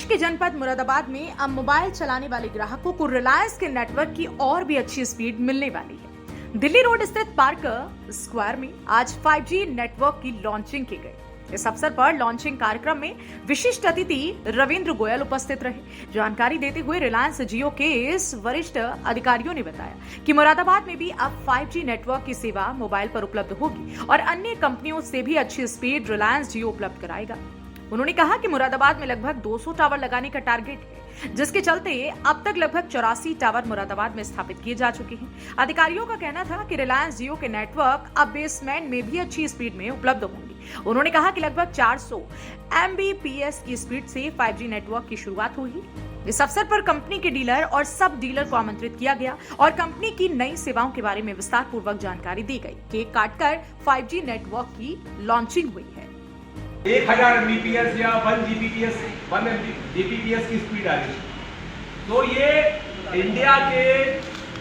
के जनपद मुरादाबाद में अब मोबाइल चलाने वाले ग्राहकों को रिलायंस के नेटवर्क की और भी अच्छी स्पीड मिलने वाली है। दिल्ली रोड स्थित पार्क स्क्वायर में आज 5G नेटवर्क की लॉन्चिंग की गई। इस अवसर पर लॉन्चिंग कार्यक्रम में विशिष्ट अतिथि रविंद्र गोयल उपस्थित रहे। जानकारी देते हुए रिलायंस जियो के इस वरिष्ठ अधिकारियों ने बताया कि मुरादाबाद में भी अब 5G नेटवर्क की सेवा मोबाइल पर उपलब्ध होगी और अन्य कंपनियों से भी अच्छी स्पीड रिलायंस जियो उपलब्ध कराएगा। उन्होंने कहा कि मुरादाबाद में लगभग 200 टावर लगाने का टारगेट है, जिसके चलते अब तक लगभग 84 टावर मुरादाबाद में स्थापित किए जा चुके हैं। अधिकारियों का कहना था कि रिलायंस जियो के नेटवर्क अब बेसमेंट में भी अच्छी स्पीड में उपलब्ध होंगी। उन्होंने कहा कि लगभग 400 Mbps की स्पीड से 5G नेटवर्क की शुरुआत होगी। इस अवसर पर कंपनी के डीलर और सब डीलर को आमंत्रित किया गया और कंपनी की नई सेवाओं के बारे में विस्तार पूर्वक जानकारी दी गई। केक काटकर 5G नेटवर्क की लॉन्चिंग हुई है। 1000 Mbps या 1 Gbps 1 Gbps की स्पीड आ रही है। तो ये इंडिया के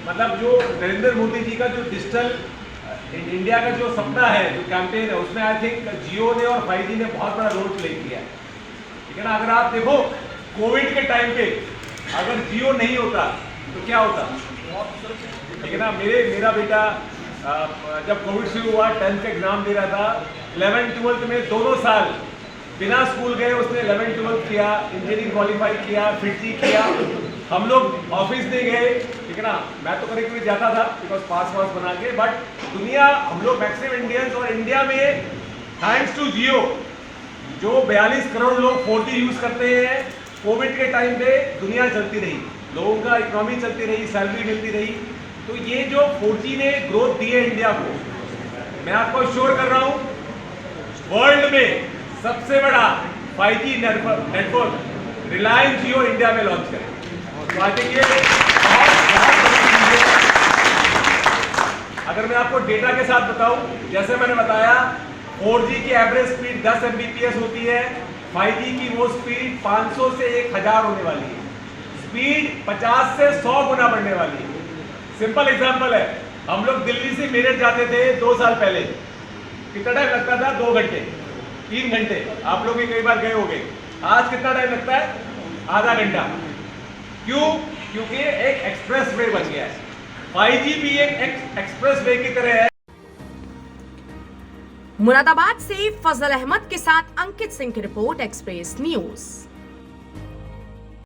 मतलब जो नरेंद्र मोदी जी का जो डिजिटल इंडिया का जो सपना है, जो कैंपेन है, उसमें आई थिंक जियो ने और 5G ने बहुत बड़ा रोल प्ले किया है। ठीक है ना। अगर आप देखो कोविड के टाइम पे अगर जियो नहीं होता तो क्या होता, ठीक है ना। मेरा बेटा जब कोविड शुरू हुआ 10th का एग्जाम दे रहा था, 11th-12th में दोनों साल बिना स्कूल गए उसने 11th-12th किया, इंजीनियरिंग क्वालिफाई किया, फिर जी किया। हम लोग ऑफिस नहीं गए, ठीक है ना। मैं तो कभी कभी जाता था बिकॉज पास बना के, बट दुनिया हम लोग मैक्सिमम इंडियंस और इंडिया में थैंक्स टू जियो जो 42 करोड़ लोग 4G यूज करते हैं। कोविड के टाइम पे दुनिया चलती रही, लोगों का इकोनॉमी चलती रही, सैलरी मिलती रही। तो ये जो 4G ने ग्रोथ दी है इंडिया को, मैं आपको श्योर कर रहा हूँ वर्ल्ड में सबसे बड़ा 5G नेटवर्क रिलायंस जियो इंडिया में लॉन्च करें। तो आई थिंक ये बहुत बड़ी चीज है। अगर मैं आपको डेटा के साथ बताऊं, जैसे मैंने बताया 4G की एवरेज स्पीड 10 Mbps होती है, 5G की वो स्पीड 500 से 1000 होने वाली है। स्पीड 50 से 100 गुना बढ़ने वाली है। सिंपल एग्जांपल है, हम लोग दिल्ली से मेरठ जाते थे 2 साल पहले, कितना टाइम लगता था? 2 घंटे 3 घंटे। आप लोग भी कई बार गए होंगे। आज कितना टाइम लगता है? आधा घंटा। क्यों? क्योंकि एक एक्सप्रेस वे बन गया है। 5G भी एक एक्सप्रेस वे की तरह है। मुरादाबाद से फजल अहमद के साथ अंकित सिंह की रिपोर्ट, एक्सप्रेस न्यूज।